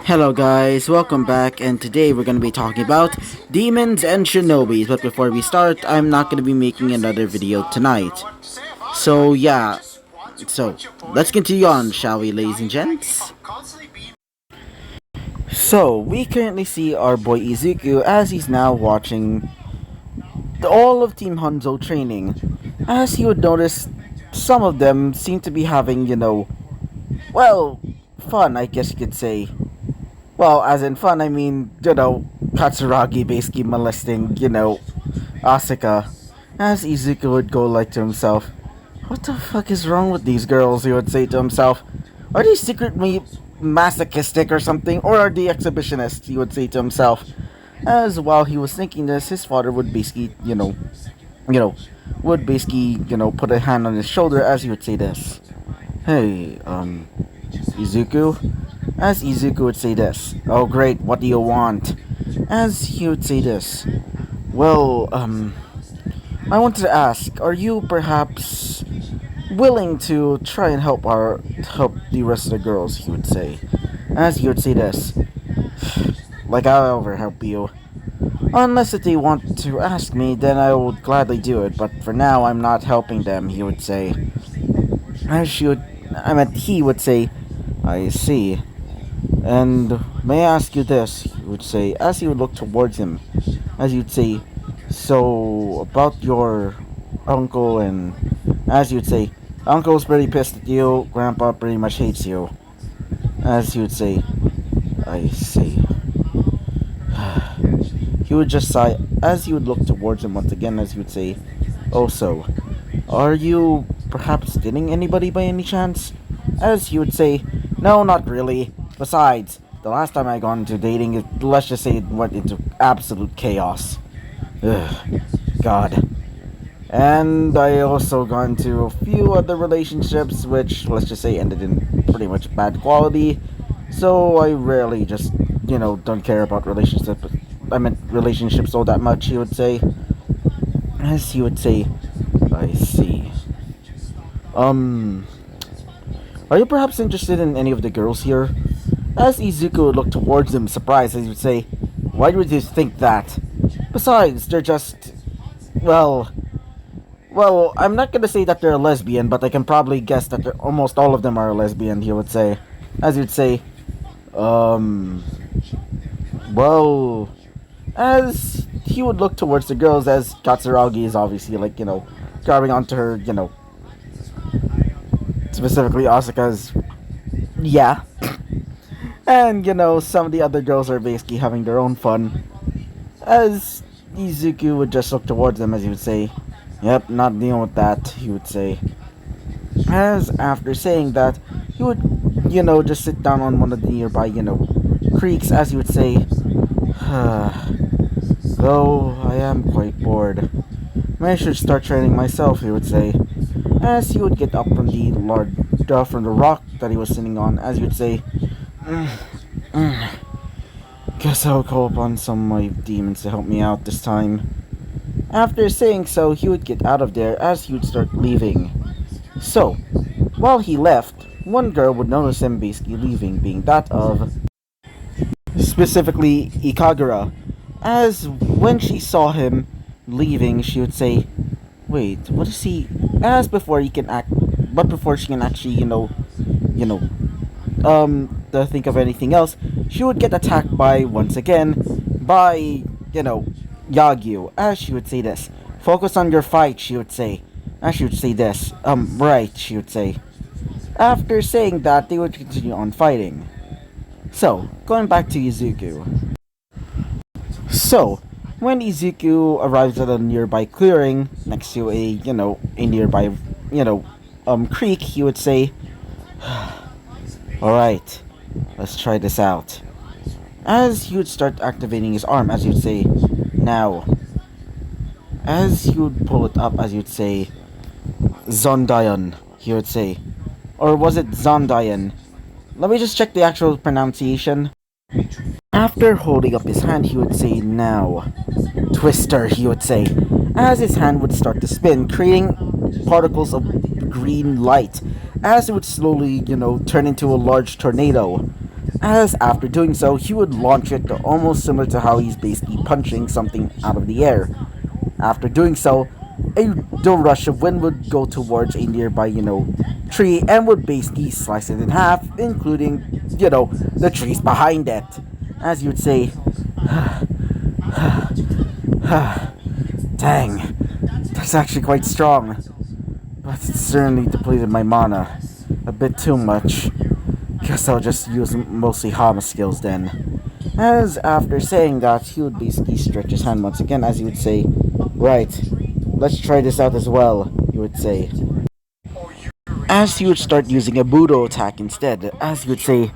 Hello guys, welcome back, and today we're going to be talking about demons and shinobis. But before we start, I'm not going to be making another video tonight. So yeah, let's continue on, shall we, ladies and gents? So we currently see our boy Izuku as he's now watching all of Team Hanzo training. As he would notice, some of them seem to be having, well, fun, I guess you could say. Well, as in fun, I mean, Katsuragi basically molesting, Asuka. As Izuku would go like to himself, what the fuck is wrong with these girls, he would say to himself. Are they secretly masochistic or something? Or are they exhibitionists, he would say to himself. As while he was thinking this, his father would basically, you know, put a hand on his shoulder as he would say this. Hey, Izuku? As Izuku would say this. Oh great, what do you want? As he would say this. Well, I wanted to ask, are you perhaps willing to try and help the rest of the girls, he would say. As he would say this. Like I'll ever help you. Unless if they want to ask me, then I will gladly do it, but for now I'm not helping them, he would say. He would say, I see. And may I ask you this, he would say, as he would look towards him. As you'd say, so, about your uncle, and as you'd say, uncle's pretty pissed at you, grandpa pretty much hates you. As he would say, I see. He would just sigh, as he would look towards him once again, as he would say, oh so, are you perhaps dating anybody by any chance? As he would say, no, not really. Besides, the last time I got into dating, let's just say it went into absolute chaos. Ugh, God. And I also got into a few other relationships, which, let's just say, ended in pretty much bad quality. So I rarely just, don't care about relationships all that much, he would say. As he would say, I see. Are you perhaps interested in any of the girls here? As Izuku would look towards him, surprised, as he would say, why would you think that? Besides, they're just... Well, I'm not gonna say that they're a lesbian, but I can probably guess that almost all of them are a lesbian, he would say. As he would say, well... As he would look towards the girls, as Katsuragi is obviously, grabbing onto her, specifically Asuka's... Yeah. And, some of the other girls are basically having their own fun. As Izuku would just look towards them, as he would say, yep, not dealing with that, he would say. As after saying that, he would, just sit down on one of the nearby, creeks, as he would say, though I am quite bored. Maybe I should start training myself, he would say. As he would get up from the rock that he was sitting on, as he would say, guess I'll call upon some of my demons to help me out this time. After saying so, he would get out of there as he would start leaving. So, while he left, one girl would notice him basically leaving, being that of, specifically, Kagura. As when she saw him leaving, she would say, wait, what is he... As before he can act... But before she can actually, to think of anything else, she would get attacked by, once again, by, Yagyu, as she would say this. Focus on your fight, she would say. As she would say this. Right, she would say. After saying that, they would continue on fighting. So, going back to Izuku. So, when Izuku arrives at a nearby clearing, next to a nearby, creek, he would say, alright, let's try this out. As he would start activating his arm, as he would say, now. As he would pull it up, as he would say, Zondayon, he would say. Or was it Zondayon? Let me just check the actual pronunciation. After holding up his hand, he would say, now. Twister, he would say. As his hand would start to spin, creating particles of green light. As it would slowly, turn into a large tornado. As after doing so, he would launch it almost similar to how he's basically punching something out of the air. After doing so, the rush of wind would go towards a nearby, tree and would basically slice it in half, including, the trees behind it. As you'd say, dang, that's actually quite strong. But it certainly depleted my mana. A bit too much. Guess I'll just use mostly Hama skills then. As after saying that, he would basically stretch his hand once again as he would say, right, let's try this out as well, he would say. As he would start using a Budo attack instead, as he would say,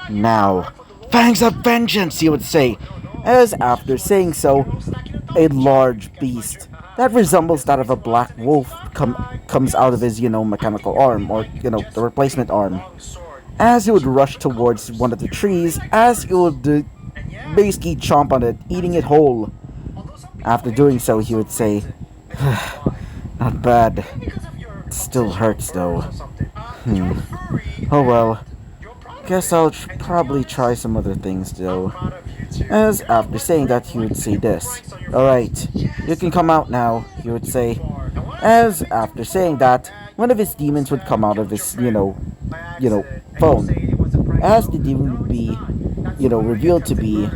now, Fangs of Vengeance, he would say. As after saying so, a large beast that resembles that of a black wolf comes out of his, mechanical arm, or, the replacement arm. As he would rush towards one of the trees, as he would basically chomp on it, eating it whole. After doing so, he would say, not bad. It still hurts though. Oh well. Guess I'll probably try some other things though. As after saying that, he would say this. Alright, you can come out now, he would say. As after saying that, one of his demons would come out of his, phone. As the demon would be, revealed to be,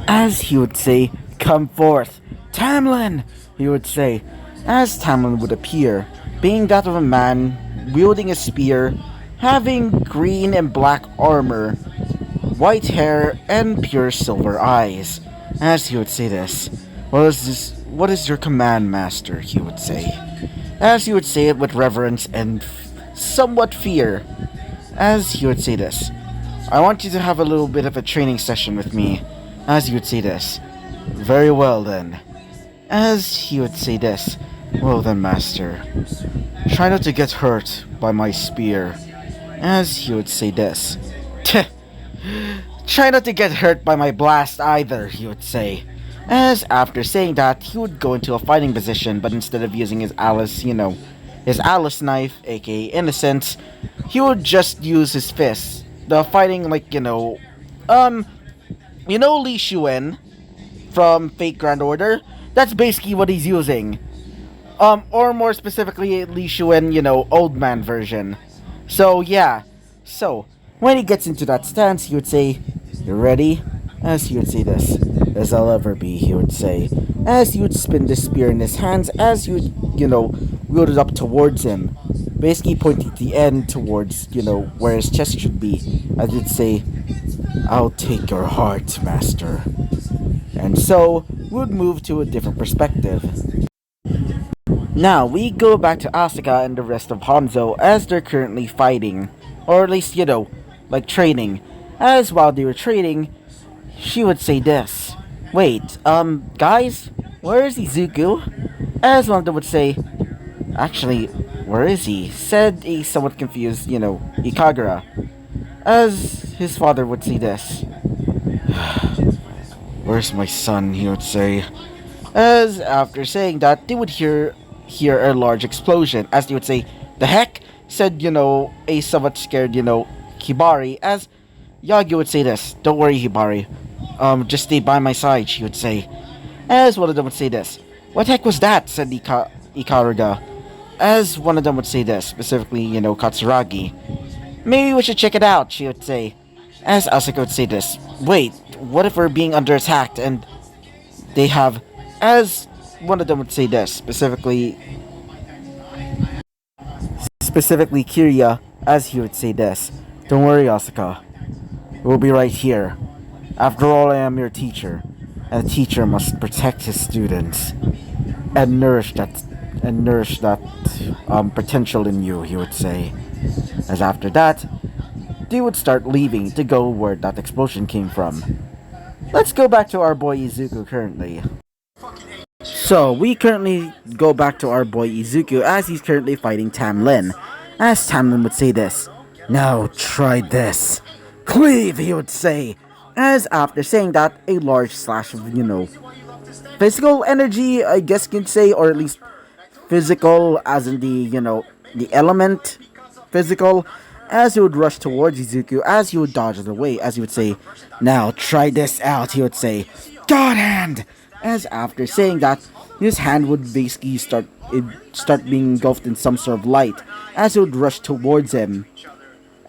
as he would say, come forth. Tamlin, he would say. As Tamlin would appear, being that of a man wielding a spear, having green and black armor, white hair, and pure silver eyes. As he would say this, what is your command, master, he would say. As he would say it with reverence and somewhat fear. As he would say this, I want you to have a little bit of a training session with me. As he would say this, very well then. As he would say this, well then, master, try not to get hurt by my spear. As he would say this, try not to get hurt by my blast either, he would say. As after saying that, he would go into a fighting position, but instead of using his Alice, his Alice knife, aka Innocence, he would just use his fists. The fighting, Li Shuen from Fate Grand Order? That's basically what he's using. Or more specifically, Li Shuen, old man version. So, yeah. So, when he gets into that stance, he would say, you ready? As he would say this, as I'll ever be, he would say. As he would spin the spear in his hands, as he would, wield it up towards him. Basically pointing the end towards, where his chest should be. As he'd say, I'll take your heart, master. And so, we would move to a different perspective. Now, we go back to Asuka and the rest of Hanzo as they're currently fighting. Or at least, training. As while they were training, she would say this. Wait, guys? Where is Izuku? As one of them would say, actually, where is he? Said a somewhat confused, Kagura. As his father would say this. Where's my son? He would say. As after saying that, they would hear a large explosion. As they would say, the heck? Said, a somewhat scared, Hibari. As Yagi would say this. Don't worry, Hibari. Just stay by my side, she would say. As one of them would say this. What heck was that? Said Ikaruga. As one of them would say this, specifically, Katsuragi. Maybe we should check it out, she would say. As Asuka would say this. Wait, what if we're being under attacked and they have... As one of them would say this, specifically Kirya, as he would say this. Don't worry, Asuka. We'll be right here. After all, I am your teacher, and a teacher must protect his students and nourish that potential in you, he would say. As after that, they would start leaving to go where that explosion came from. Let's go back to our boy Izuku currently. So, we currently go back to our boy Izuku as he's currently fighting Tamlin. As Tamlin would say this. Now try this. Cleave, he would say. As after saying that, a large slash of, physical energy, I guess you could say, or at least physical as in the, the element physical. As he would rush towards Izuku, as he would dodge it away, as he would say, "Now try this out," he would say, "God hand!" As after saying that, his hand would basically start being engulfed in some sort of light, as it would rush towards him.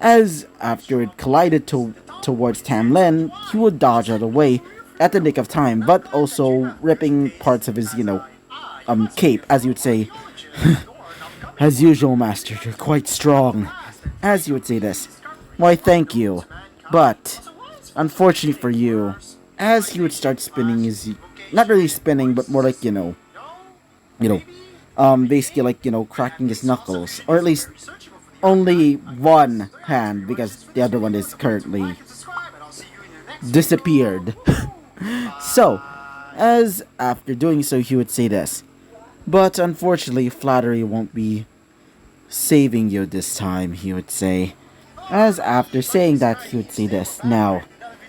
As after it collided towards Tamlin, he would dodge out away at the nick of time, but also ripping parts of his, cape, as he would say, "As usual, Master, you're quite strong." As you would say this, "Why, thank you. But, unfortunately for you," as he would start spinning his, not really spinning, but more like, you know, basically like, cracking his knuckles. Or at least, only one hand, because the other one is currently disappeared. So, as after doing so, he would say this, "But unfortunately, flattery won't be saving you this time," he would say. As after saying that, he would say this, "Now,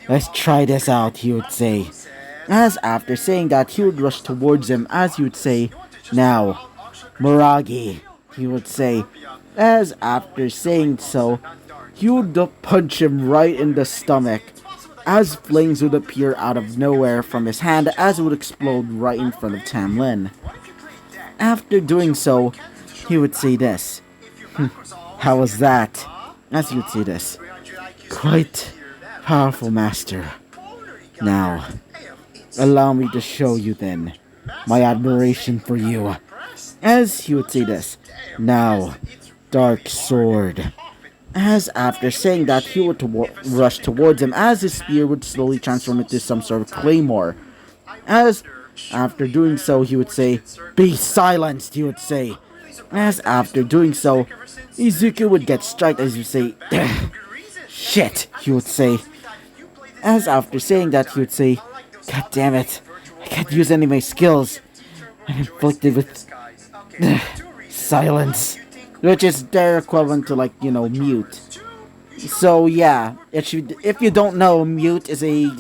let's try this out," he would say. As after saying that, he would rush towards him, as he would say, "Now, Muragi," he would say. As after saying so, he would punch him right in the stomach, as flames would appear out of nowhere from his hand, as it would explode right in front of Tamlin. After doing so, he would say this, "How was that?" As he would say this, "Quite powerful, Master. Now, allow me to show you then my admiration for you." As he would say this, "Now, Dark Sword." As after saying that, he would rush towards him, as his spear would slowly transform into some sort of claymore. As after doing so, he would say, "Be silenced," he would say. As after doing so, Izuku would get struck, as you say, "Shit," he would say. As after saying that, he would say, "God damn it, I can't use any of my skills. I'm inflicted with silence," which is their equivalent to, like, mute. So yeah, if you don't know, mute is a,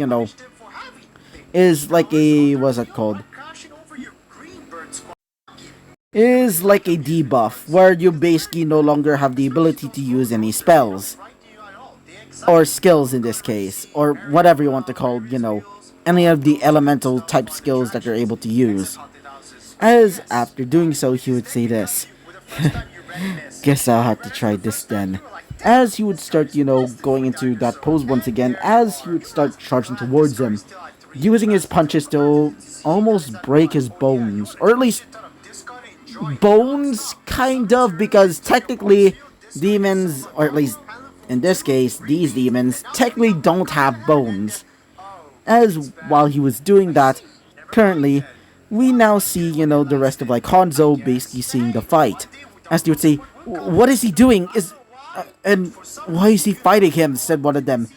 is like a, what's it called? Is like a debuff, where you basically no longer have the ability to use any spells. Or skills in this case, or whatever you want to call, any of the elemental type skills that you're able to use. As after doing so, he would say this, "Guess I'll have to try this then." As he would start, going into that pose once again, as he would start charging towards him, using his punches to almost break his bones, or at least bones, kind of, because technically demons, or at least in this case, these demons, technically don't have bones. As while he was doing that, currently, we now see, the rest of, like, Hanzo basically seeing the fight. As they would say, "What is he doing? And why is he fighting him?" said one of them.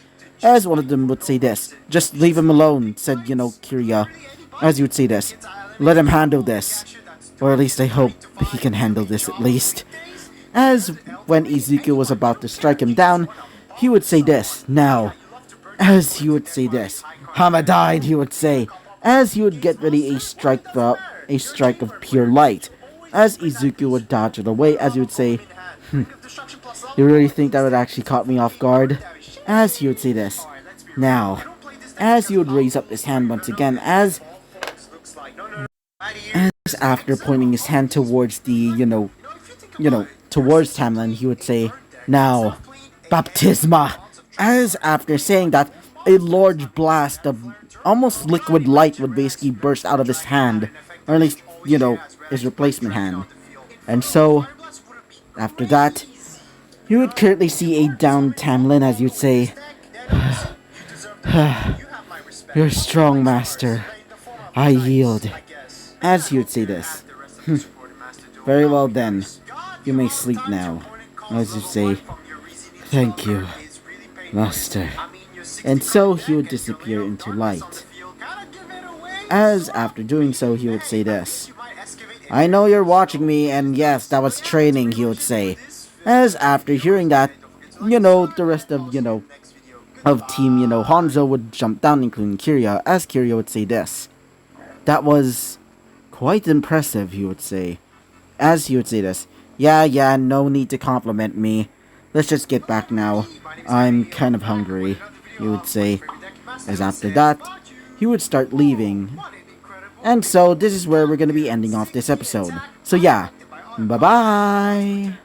As one of them would say this, "Just leave him alone," said, Kirya. As you would say this, "Let him handle this. Or at least I hope he can handle this at least." As when Izuku was about to strike him down, he would say this, "Now." As he would say this, "Hamadine," he would say. As he would get ready a strike of pure light. As Izuku would dodge it away, as he would say, "You really think that would actually caught me off guard?" As he would say this, "Now." As he would raise up his hand once again, as after pointing his hand towards the, towards Tamlin, he would say, "Now, Baptisma." As after saying that, a large blast of almost liquid light would basically burst out of his hand, or at least, his replacement hand. And so, after that, you would currently see a downed Tamlin, as you'd say, "You're strong, Master. I yield." As he would say this, "Very well then, you may sleep now." As you say, "Thank you, Master." And so he would disappear into light. As after doing so, he would say this, "I know you're watching me, and yes, that was training," he would say. As after hearing that, the rest of, of team, Hanzo would jump down, including Kirya, as Kirya would say this, "That was quite impressive," he would say. As he would say this, yeah, no need to compliment me. let's just get back now. I'm kind of hungry, he would say. As after that, he would start leaving. And so, this is where we're gonna be ending off this episode. So yeah, bye-bye!